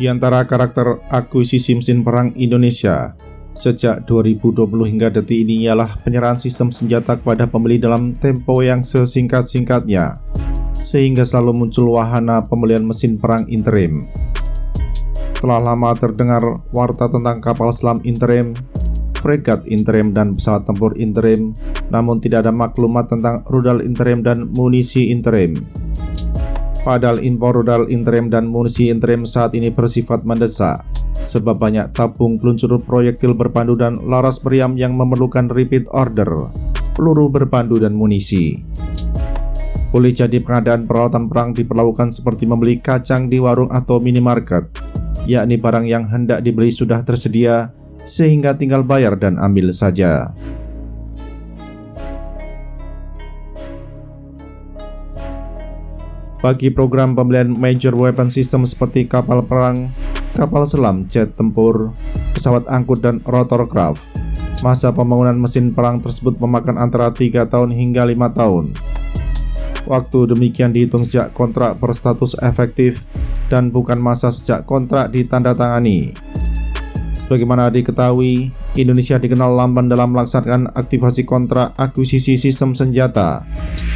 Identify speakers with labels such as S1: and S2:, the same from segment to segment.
S1: Di antara karakter akuisisi mesin perang Indonesia sejak 2020 hingga detik ini ialah penyerahan sistem senjata kepada pembeli dalam tempo yang sesingkat-singkatnya, sehingga selalu muncul wahana pembelian mesin perang interim. Telah lama terdengar warta tentang kapal selam interim, fregat interim, dan pesawat tempur interim, namun tidak ada maklumat tentang rudal interim dan munisi interim. Padahal impor rudal interim dan munisi interim saat ini bersifat mendesak, sebab banyak tabung peluncur proyektil berpandu dan laras meriam yang memerlukan repeat order, peluru berpandu dan munisi. Boleh jadi pengadaan peralatan perang diperlakukan seperti membeli kacang di warung atau minimarket, yakni barang yang hendak dibeli sudah tersedia, sehingga tinggal bayar dan ambil saja. Bagi program pembelian major weapon system seperti kapal perang, kapal selam, jet tempur, pesawat angkut, dan rotorcraft, masa pembangunan mesin perang tersebut memakan antara 3 tahun hingga 5 tahun. Waktu demikian dihitung sejak kontrak berstatus efektif dan bukan masa sejak kontrak ditandatangani. Sebagaimana diketahui, Indonesia dikenal lamban dalam melaksanakan aktivasi kontrak akuisisi sistem senjata,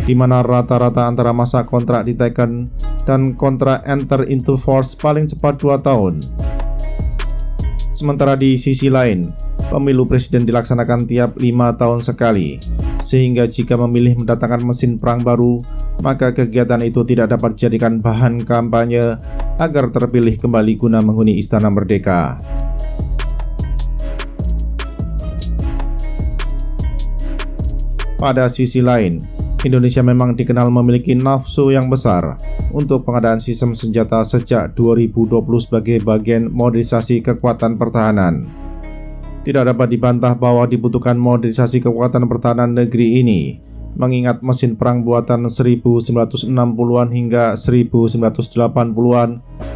S1: di mana rata-rata antara masa kontrak diteken dan kontrak enter into force paling cepat 2 tahun. Sementara di sisi lain, pemilu presiden dilaksanakan tiap 5 tahun sekali, sehingga jika memilih mendatangkan mesin perang baru, maka kegiatan itu tidak dapat dijadikan bahan kampanye agar terpilih kembali guna menghuni Istana Merdeka. Pada sisi lain, Indonesia memang dikenal memiliki nafsu yang besar untuk pengadaan sistem senjata sejak 2020 sebagai bagian modernisasi kekuatan pertahanan. Tidak dapat dibantah bahwa dibutuhkan modernisasi kekuatan pertahanan negeri ini, mengingat mesin perang buatan 1960-an hingga 1980-an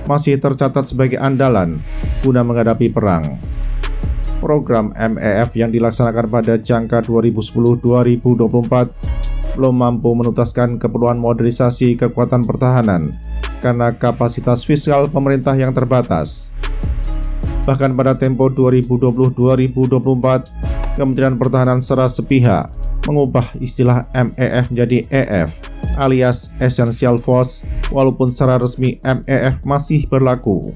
S1: masih tercatat sebagai andalan guna menghadapi perang. Program MEF yang dilaksanakan pada jangka 2010-2024 belum mampu menuntaskan keperluan modernisasi kekuatan pertahanan karena kapasitas fiskal pemerintah yang terbatas. Bahkan pada tempo 2020-2024, Kementerian Pertahanan secara sepihak mengubah istilah MEF menjadi EF alias Essential Force, walaupun secara resmi MEF masih berlaku.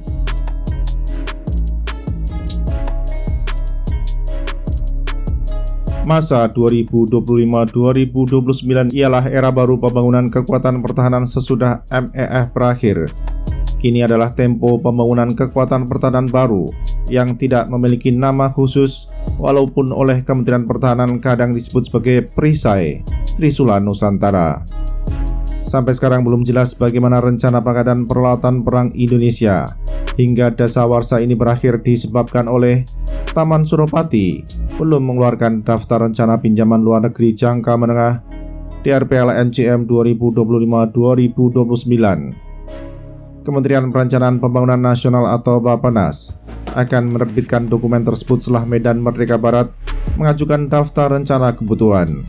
S1: Masa 2025-2029 ialah era baru pembangunan kekuatan pertahanan sesudah MEF berakhir. Kini adalah tempo pembangunan kekuatan pertahanan baru yang tidak memiliki nama khusus, walaupun oleh Kementerian Pertahanan kadang disebut sebagai Perisai Trisula Nusantara. Sampai sekarang belum jelas bagaimana rencana pengadaan peralatan perang Indonesia, hingga dasawarsa ini berakhir disebabkan oleh Taman Suropati belum mengeluarkan daftar rencana pinjaman luar negeri jangka menengah DRPLNJM 2025-2029. Kementerian Perencanaan Pembangunan Nasional atau Bappenas akan menerbitkan dokumen tersebut setelah Medan Merdeka Barat mengajukan daftar rencana kebutuhan.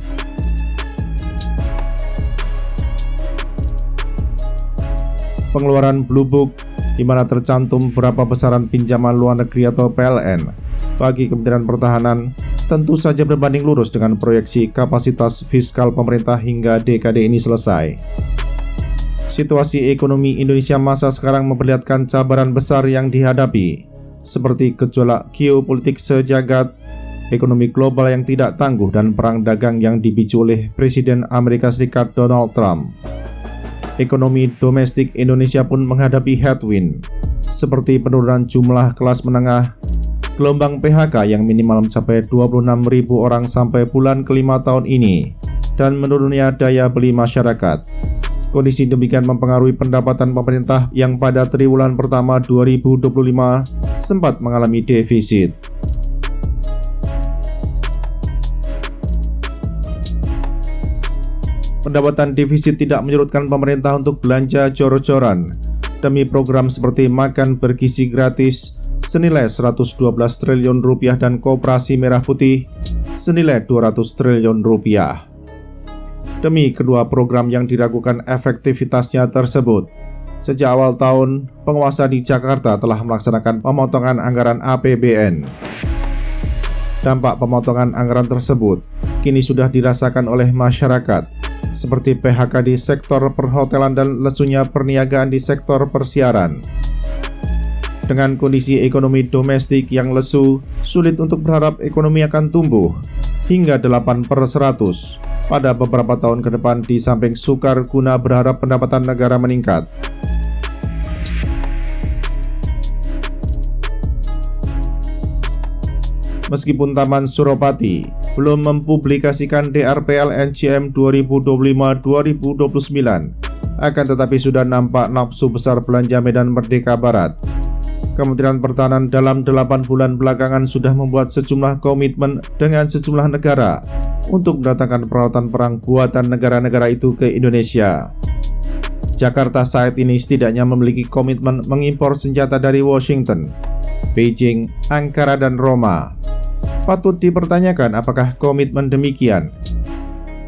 S1: Pengeluaran Blue Book, di mana tercantum berapa besaran pinjaman luar negeri atau PLN bagi Kementerian Pertahanan, tentu saja berbanding lurus dengan proyeksi kapasitas fiskal pemerintah hingga dekade ini selesai. Situasi ekonomi Indonesia masa sekarang memperlihatkan cabaran besar yang dihadapi, seperti gejolak geopolitik sejagat, ekonomi global yang tidak tangguh, dan perang dagang yang dipicu oleh Presiden Amerika Serikat Donald Trump. Ekonomi domestik Indonesia pun menghadapi headwind, seperti penurunan jumlah kelas menengah, gelombang PHK yang minimal mencapai 26.000 orang sampai bulan kelima tahun ini, dan menurunnya daya beli masyarakat. Kondisi demikian mempengaruhi pendapatan pemerintah yang pada triwulan pertama 2025 sempat mengalami defisit. Pendapatan defisit tidak menyurutkan pemerintah untuk belanja jor-joran demi program seperti makan bergizi gratis senilai 112 triliun rupiah dan Koperasi Merah Putih senilai 200 triliun rupiah. Demi kedua program yang diragukan efektivitasnya tersebut, Sejak awal tahun, penguasa di Jakarta telah melaksanakan pemotongan anggaran APBN. Dampak pemotongan anggaran tersebut kini sudah dirasakan oleh masyarakat, seperti PHK di sektor perhotelan dan lesunya perniagaan di sektor persiaran. Dengan kondisi ekonomi domestik yang lesu, sulit untuk berharap ekonomi akan tumbuh hingga 8% pada beberapa tahun ke depan, di samping sukar guna berharap pendapatan negara meningkat. Meskipun Taman Suropati belum mempublikasikan DRPL NCM 2025-2029, akan tetapi sudah nampak nafsu besar belanja Medan Merdeka Barat. Kementerian Pertahanan dalam 8 bulan belakangan sudah membuat sejumlah komitmen dengan sejumlah negara untuk mendatangkan peralatan perang buatan negara-negara itu ke Indonesia. Jakarta saat ini setidaknya memiliki komitmen mengimpor senjata dari Washington, Beijing, Ankara, dan Roma. Patut dipertanyakan apakah komitmen demikian,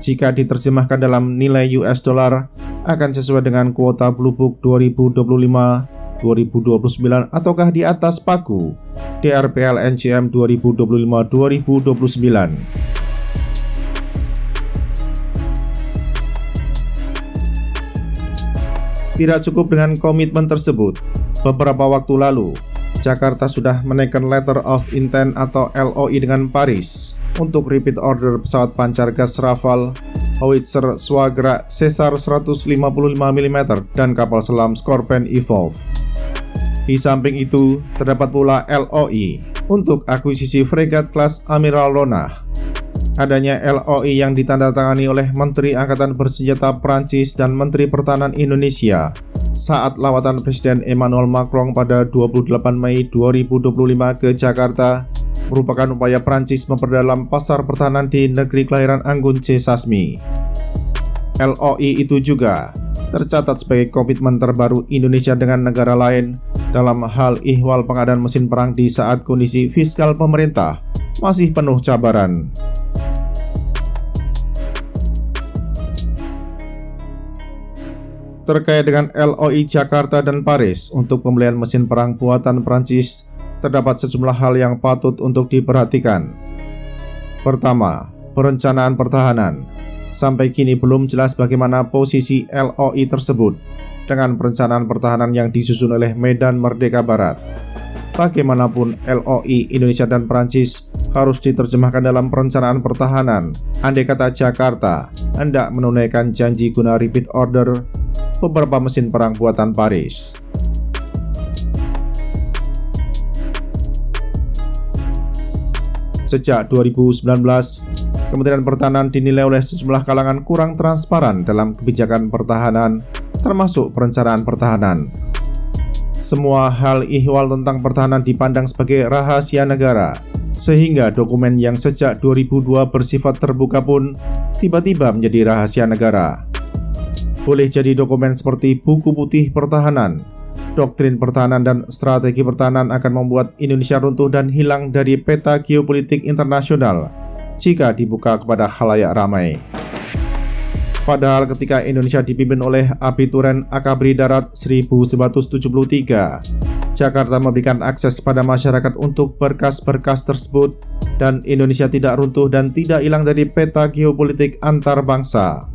S1: jika diterjemahkan dalam nilai US dollar, akan sesuai dengan kuota Blue Book 2025-2029 ataukah di atas pagu DRPL NCM 2025-2029. Tidak cukup dengan komitmen tersebut, beberapa waktu lalu Jakarta sudah menaikkan Letter of Intent atau LOI dengan Paris untuk repeat order pesawat pancar gas Rafale, howitzer Swagra Caesar 155 mm, dan kapal selam Scorpion Evolve. Di samping itu, terdapat pula LOI untuk akuisisi fregat kelas Amiral Lona. Adanya LOI yang ditandatangani oleh Menteri Angkatan Bersenjata Prancis dan Menteri Pertahanan Indonesia saat lawatan Presiden Emmanuel Macron pada 28 Mei 2025 ke Jakarta merupakan upaya Prancis memperdalam pasar pertahanan di negeri kelahiran Anggun C. Sasmi. LOI itu juga tercatat sebagai komitmen terbaru Indonesia dengan negara lain dalam hal ihwal pengadaan mesin perang di saat kondisi fiskal pemerintah masih penuh cabaran. Terkait dengan LOI Jakarta dan Paris untuk pembelian mesin perang buatan Prancis, terdapat sejumlah hal yang patut untuk diperhatikan. Pertama, perencanaan pertahanan. Sampai kini belum jelas bagaimana posisi LOI tersebut dengan perencanaan pertahanan yang disusun oleh Medan Merdeka Barat. Bagaimanapun, LOI Indonesia dan Prancis harus diterjemahkan dalam perencanaan pertahanan. Andai kata Jakarta hendak menunaikan janji guna repeat order beberapa mesin perang buatan Paris. Sejak 2019, Kementerian Pertahanan dinilai oleh sejumlah kalangan kurang transparan dalam kebijakan pertahanan, termasuk perencanaan pertahanan. Semua hal ihwal tentang pertahanan dipandang sebagai rahasia negara, sehingga dokumen yang sejak 2002 bersifat terbuka pun tiba-tiba menjadi rahasia negara. Boleh jadi dokumen seperti buku putih pertahanan, doktrin pertahanan, dan strategi pertahanan akan membuat Indonesia runtuh dan hilang dari peta geopolitik internasional jika dibuka kepada khalayak ramai. Padahal ketika Indonesia dipimpin oleh Abituren Akabri Darat 1973, Jakarta memberikan akses pada masyarakat untuk berkas-berkas tersebut, dan Indonesia tidak runtuh dan tidak hilang dari peta geopolitik antar bangsa.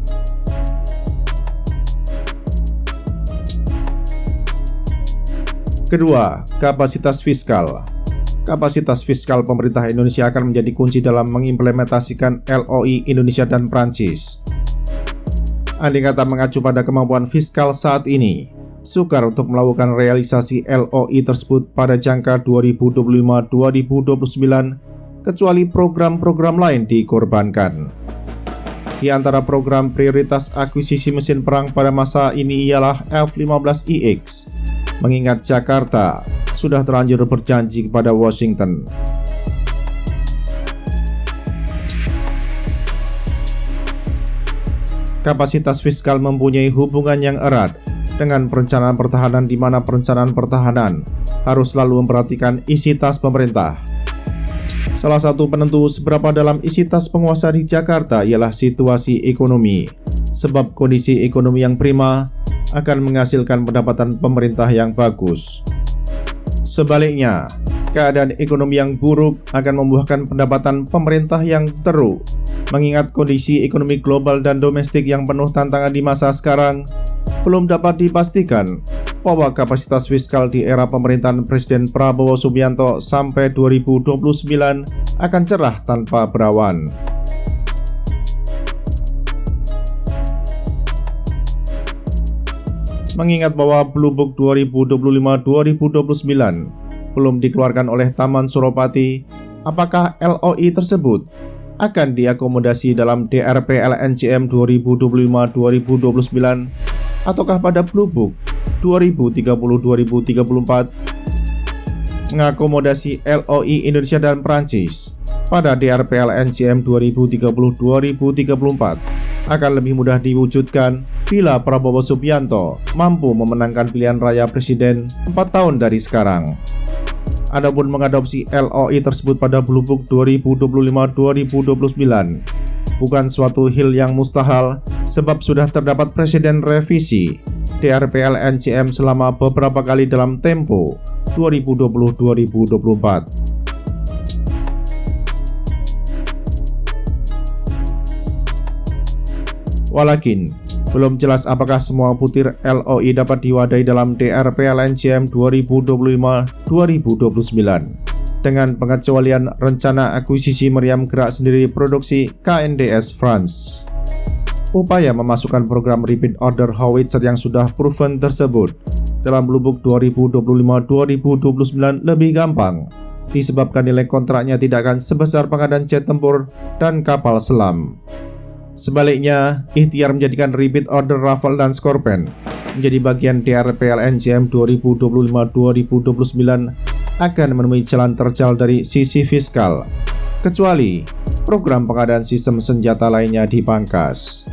S1: Kedua, kapasitas fiskal. Kapasitas fiskal pemerintah Indonesia akan menjadi kunci dalam mengimplementasikan LOI Indonesia dan Prancis. Andai kata mengacu pada kemampuan fiskal saat ini, sukar untuk melakukan realisasi LOI tersebut pada jangka 2025-2029, kecuali program-program lain dikorbankan. Di antara program prioritas akuisisi mesin perang pada masa ini ialah F-15IX, mengingat Jakarta sudah terlanjur berjanji kepada Washington. Kapasitas fiskal mempunyai hubungan yang erat dengan perencanaan pertahanan, di mana perencanaan pertahanan harus selalu memperhatikan isi tas pemerintah. Salah satu penentu seberapa dalam isi tas penguasa di Jakarta ialah situasi ekonomi. Sebab kondisi ekonomi yang prima akan menghasilkan pendapatan pemerintah yang bagus. Sebaliknya, keadaan ekonomi yang buruk akan membuahkan pendapatan pemerintah yang teruk. Mengingat kondisi ekonomi global dan domestik yang penuh tantangan di masa sekarang, belum dapat dipastikan bahwa kapasitas fiskal di era pemerintahan Presiden Prabowo Subianto sampai 2029 akan cerah tanpa berawan. Mengingat bahwa Blue Book 2025-2029 belum dikeluarkan oleh Taman Suropati, apakah LOI tersebut akan diakomodasi dalam DRP LNCM 2025-2029 ataukah pada Blue Book 2030-2034? Mengakomodasi LOI Indonesia dan Prancis pada DRP LNCM 2030-2034 akan lebih mudah diwujudkan bila Prabowo Subianto mampu memenangkan pilihan raya presiden 4 tahun dari sekarang. Adapun mengadopsi LOI tersebut pada Blue Book 2025-2029 bukan suatu hal yang mustahil sebab sudah terdapat presiden revisi DRP LNCM selama beberapa kali dalam tempo 2020-2024. Walakin belum jelas apakah semua butir LOI dapat diwadahi dalam DRP LNCM 2025-2029 dengan pengecualian rencana akuisisi meriam gerak sendiri produksi KNDS France. Upaya memasukkan program Repeat Order Howitzer yang sudah proven tersebut dalam Blue Book 2025-2029 lebih gampang disebabkan nilai kontraknya tidak akan sebesar pengadaan jet tempur dan kapal selam. Sebaliknya, ikhtiar menjadikan Repeat Order Rafale dan Scorpion menjadi bagian DRP LNCM 2025-2029 akan menemui jalan terjal dari sisi fiskal, kecuali program pengadaan sistem senjata lainnya dipangkas.